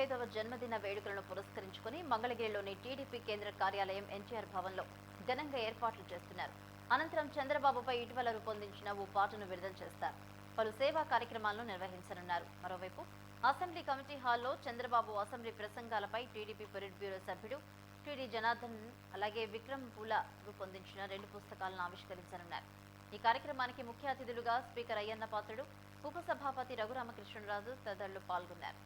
75వ జన్మదిన వేడుకలను పురస్కరించుకుని మంగళగిరిలోని టీడీపీ కేంద్ర కార్యాలయం ఎన్టీఆర్ భవన్లో ఘనంగా ఏర్పాట్లు చేస్తున్నారు. అనంతరం చంద్రబాబుపై ఇటీవల రూపొందించిన ఓ పాటను విడుదల చేస్తారు. పలు సేవా కార్యక్రమాలను నిర్వహించనున్నారు. మరోవైపు అసెంబ్లీ కమిటీ హాల్లో చంద్రబాబు అసెంబ్లీ ప్రసంగాలపై టీడీపీ పొలిట్ బ్యూరో సభ్యుడు టీడీ జనార్దన్ అలాగే విక్రమ్ పూల రూపొందించిన 2 పుస్తకాలను ఆవిష్కరించనున్నారు. ఈ కార్యక్రమానికి ముఖ్య అతిథులుగా స్పీకర్ అయ్యన్న పాత్రుడు, ఉపసభాపతి రఘురామకృష్ణరాజు తదితరులు పాల్గొన్నారు.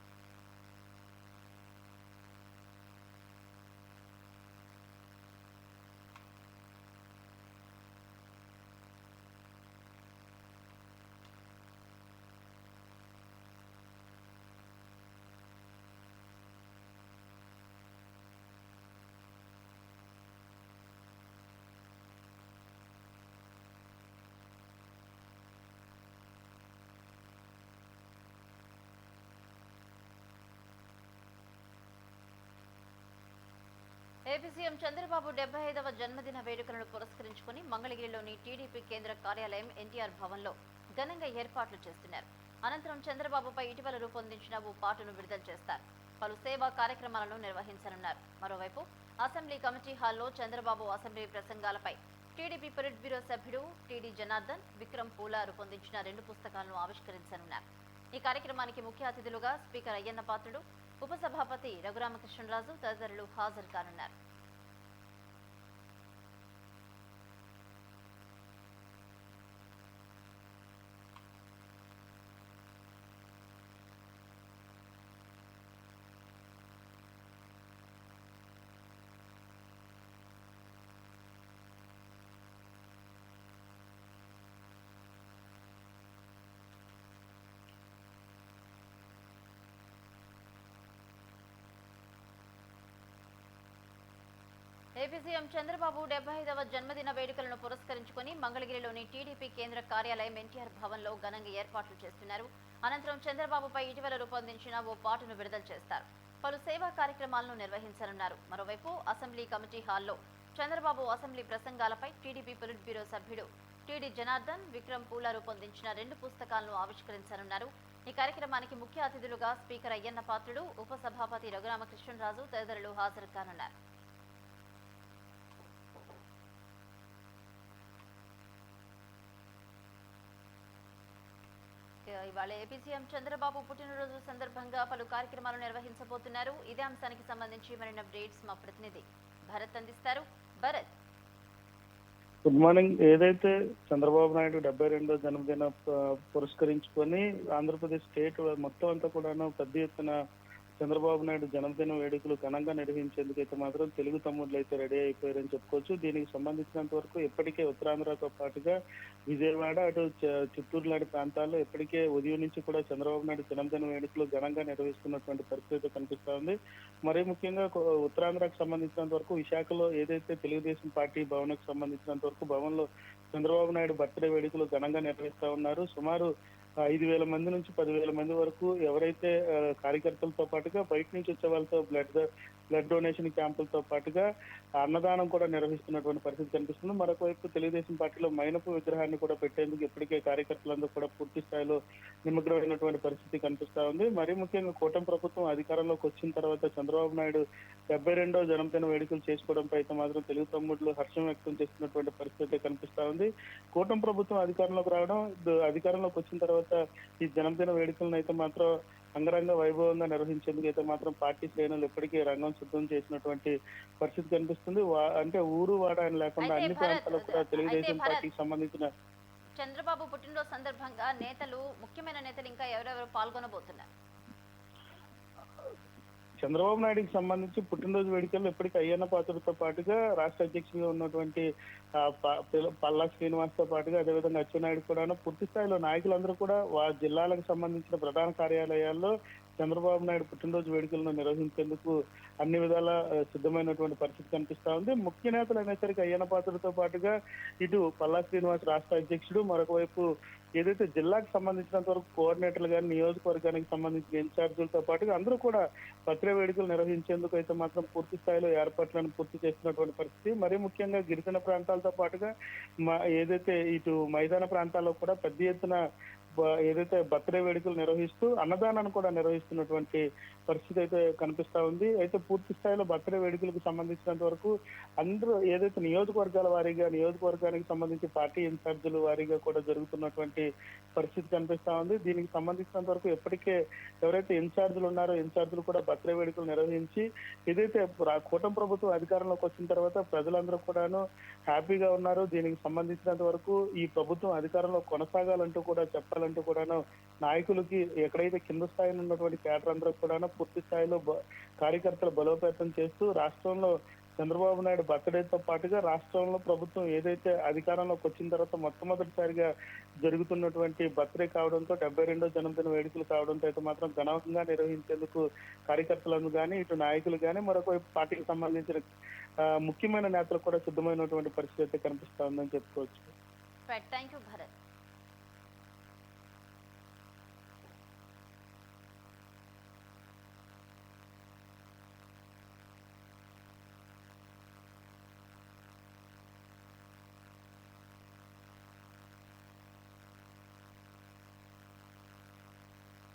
ఏపీ సీఎం చంద్రబాబు 75వ జన్మదిన వేడుకలను పురస్కరించుకుని మంగళగిరిలోని టీడీపీ కేంద్ర కార్యాలయం ఎన్టీఆర్ భవన్లో ఘనంగా ఏర్పాట్లు చేస్తున్నారు. అనంతరం చంద్రబాబుపై ఇటీవల రూపొందించిన ఓ పాటను విడుదల చేస్తారు. పలు సేవా కార్యక్రమాలను నిర్వహించనున్నారు. మరోవైపు అసెంబ్లీ కమిటీ హాల్లో చంద్రబాబు అసెంబ్లీ ప్రసంగాలపై టీడీపీ పొలిట్ బ్యూరో సభ్యుడు టీడీ జనార్దన్, విక్రమ్ పూల రూపొందించిన 2 పుస్తకాలను ఆవిష్కరించనున్నారు. ఈ కార్యక్రమానికి ముఖ్య అతిథులుగా స్పీకర్ అయ్యన్న పాత్రుడు, ఉపసభాపతి రఘురామకృష్ణరాజు తదితరులు హాజరు కానున్నారు. ఏపీ సీఎం చంద్రబాబు 75వ జన్మదిన వేడుకలను పురస్కరించుకుని మంగళగిరిలోని టీడీపీ కేంద్ర కార్యాలయం ఎన్టీఆర్ భవన్లో ఘనంగా ఏర్పాట్లు చేస్తున్నారు. అనంతరం చంద్రబాబుపై ఇటీవల రూపొందించిన ఓ పాటను విడుదల చేస్తారు. పలు సేవా కార్యక్రమాలను నిర్వహించనున్నారు. మరోవైపు అసెంబ్లీ కమిటీ హాల్లో చంద్రబాబు అసెంబ్లీ ప్రసంగాలపై టీడీపీ పొలిట్ బ్యూరో సభ్యుడు టీడీ జనార్దన్, విక్రమ్ పూల రూపొందించిన 2 పుస్తకాలను ఆవిష్కరించనున్నారు. ఈ కార్యక్రమానికి ముఖ్య అతిథులుగా స్పీకర్ అయ్యన్న పాత్రుడు, ఉపసభాపతి రఘురామకృష్ణరాజు తదితరులు హాజరు కానున్నారు. ఇవాళ ఏపీ సీఎం చంద్రబాబు పుట్టినరోజు సందర్భంగా పలు కార్యక్రమాలు నిర్వహించబోతున్నారు. ఇదే అంశానికి సంబంధించి మరిన్ని అప్డేట్స్ మా ప్రతినిధి భరత్ అందిస్తారు. Bharat, good morning. ఏదైతే చంద్రబాబు నాయుడు 72వ జన్మదిన పురస్కరించుకొని ఆంధ్రప్రదేశ్ స్టేట్ మొత్తం అంతా కూడాను పెద్ద ఎత్తున చంద్రబాబు నాయుడు జన్మదిన వేడుకలు ఘనంగా నిర్వహించేందుకైతే మాత్రం తెలుగు తమ్ముళ్ళు అయితే రెడీ అయిపోయారని చెప్పుకోవచ్చు. దీనికి సంబంధించినంత వరకు ఇప్పటికే ఉత్తరాంధ్రతో పాటుగా విజయవాడ, అటు చిత్తూరు లాంటి ప్రాంతాల్లో ఇప్పటికే ఉదయం నుంచి కూడా చంద్రబాబు నాయుడు జన్మదిన వేడుకలు ఘనంగా నిర్వహిస్తున్నటువంటి పరిస్థితి కనిపిస్తా ఉంది. మరీ ముఖ్యంగా ఉత్తరాంధ్రకు సంబంధించినంత వరకు విశాఖలో ఏదైతే తెలుగుదేశం పార్టీ భవన్కు సంబంధించినంత వరకు భవన్లో చంద్రబాబు నాయుడు బర్త్డే వేడుకలు ఘనంగా నిర్వహిస్తా ఉన్నారు. సుమారు 5,000 మంది నుంచి 10,000 మంది వరకు ఎవరైతే కార్యకర్తలతో పాటుగా బయట నుంచి వచ్చే వాళ్ళతో బ్లడ్ డొనేషన్ క్యాంపులతో పాటుగా అన్నదానం కూడా నిర్వహిస్తున్నటువంటి పరిస్థితి కనిపిస్తుంది. మరొక వైపు తెలుగుదేశం పార్టీలో మైనపు విగ్రహాన్ని కూడా పెట్టేందుకు ఇప్పటికే కార్యకర్తలందరూ కూడా పూర్తి స్థాయిలో నిమగ్నమైనటువంటి పరిస్థితి కనిపిస్తా ఉంది. మరీ ముఖ్యంగా కూటమి ప్రభుత్వం అధికారంలోకి వచ్చిన తర్వాత చంద్రబాబు నాయుడు 72వ జన్మదిన వేడుకలు చేసుకోవడంపై అయితే మాత్రం తెలుగు తమ్ముళ్ళు హర్షం వ్యక్తం చేస్తున్నటువంటి పరిస్థితి కనిపిస్తా ఉంది. కూటమి ప్రభుత్వం అధికారంలోకి రావడం, అధికారంలోకి వచ్చిన తర్వాత ఈ జన్మదిన వేడుకలను అయితే మాత్రం అంగరంగ వైభవంగా నిర్వహించేందుకు అయితే మాత్రం పార్టీ శ్రేణులు ఇప్పటికీ రంగం సిద్ధం చేసినటువంటి పరిస్థితి కనిపిస్తుంది. అంటే ఊరు వాడ అని లేకుండా అన్ని ప్రాంతాల్లో కూడా తెలుగుదేశం పార్టీకి సంబంధించిన చంద్రబాబు పుట్టినరోజు సందర్భంగా ముఖ్యమైన నేతలు ఇంకా ఎవరెవరు పాల్గొనబోతున్నారు? చంద్రబాబు నాయుడుకి సంబంధించి పుట్టినరోజు వేడుకల్లో ఇప్పటికీ అయ్యన్న పాత్రుడితో పాటుగా రాష్ట్ర అధ్యక్షుడిగా ఉన్నటువంటి పల్లా శ్రీనివాస్ తో పాటుగా అదేవిధంగా అచ్చెన్నాయుడు కూడా పూర్తి స్థాయిలో నాయకులందరూ కూడా జిల్లాలకు సంబంధించిన ప్రధాన కార్యాలయాల్లో చంద్రబాబు నాయుడు పుట్టినరోజు వేడుకలను నిర్వహించేందుకు అన్ని విధాల సిద్ధమైనటువంటి పరిస్థితి కనిపిస్తా ఉంది. ముఖ్య నేతలు అనేసరికి అయ్యన్న పాత్రుడితో పాటుగా ఇటు పల్లా శ్రీనివాస్ రాష్ట్ర అధ్యక్షుడు, మరొక వైపు ఏదైతే జిల్లాకు సంబంధించినంత వరకు కోఆర్డినేటర్లు కానీ నియోజకవర్గానికి సంబంధించిన ఇన్ఛార్జీలతో పాటుగా అందరూ కూడా బర్త్డే వేడుకలు నిర్వహించేందుకు అయితే మాత్రం పూర్తి స్థాయిలో ఏర్పాట్లను పూర్తి చేస్తున్నటువంటి పరిస్థితి. మరీ ముఖ్యంగా గిరిజన ప్రాంతాలతో పాటుగా ఏదైతే ఇటు మైదాన ప్రాంతాల్లో కూడా పెద్ద ఎత్తున ఏదైతే బర్త్డే వేడుకలు నిర్వహిస్తూ అన్నదానాన్ని కూడా నిర్వహిస్తున్నటువంటి పరిస్థితి అయితే కనిపిస్తా ఉంది. అయితే పూర్తి స్థాయిలో బర్త్డే వేడుకలకు సంబంధించినంత వరకు అందరూ ఏదైతే నియోజకవర్గాల వారీగా నియోజకవర్గానికి సంబంధించి పార్టీ ఇన్ఛార్జీల వారీగా కూడా జరుగుతున్నటువంటి పరిస్థితి కనిపిస్తా ఉంది. దీనికి సంబంధించినంత వరకు ఇప్పటికే ఎవరైతే ఇన్ఛార్జీలు ఉన్నారో ఇన్ఛార్జీలు కూడా బర్త్డే వేడుకలు నిర్వహించి ఏదైతే కూటమి ప్రభుత్వం అధికారంలోకి వచ్చిన తర్వాత ప్రజలందరూ కూడాను హ్యాపీగా ఉన్నారు. దీనికి సంబంధించినంత వరకు ఈ ప్రభుత్వం అధికారంలో కొనసాగాలంటూ కూడా చెప్పాలంటూ కూడాను నాయకులకి ఎక్కడైతే కింద స్థాయిలో ఉన్నటువంటి కేడర్ అందరూ కూడాను పూర్తి స్థాయిలో కార్యకర్తలు బలోపేతం చేస్తూ రాష్ట్రంలో చంద్రబాబు నాయుడు బర్త్డేతో పాటుగా రాష్ట్రంలో ప్రభుత్వం ఏదైతే అధికారంలోకి వచ్చిన తర్వాత మొట్టమొదటిసారిగా జరుగుతున్నటువంటి బర్త్డే కావడంతో 72వ జన్మదిన వేడుకలు కావడంతో అయితే మాత్రం ఘనంగా నిర్వహించేందుకు కార్యకర్తలను కానీ ఇటు నాయకులు కానీ మరొక పార్టీకి సంబంధించిన ముఖ్యమైన నేతలు కూడా సిద్ధమైనటువంటి పరిస్థితి అయితే కనిపిస్తా ఉందని చెప్పుకోవచ్చు. Thank you Bharat.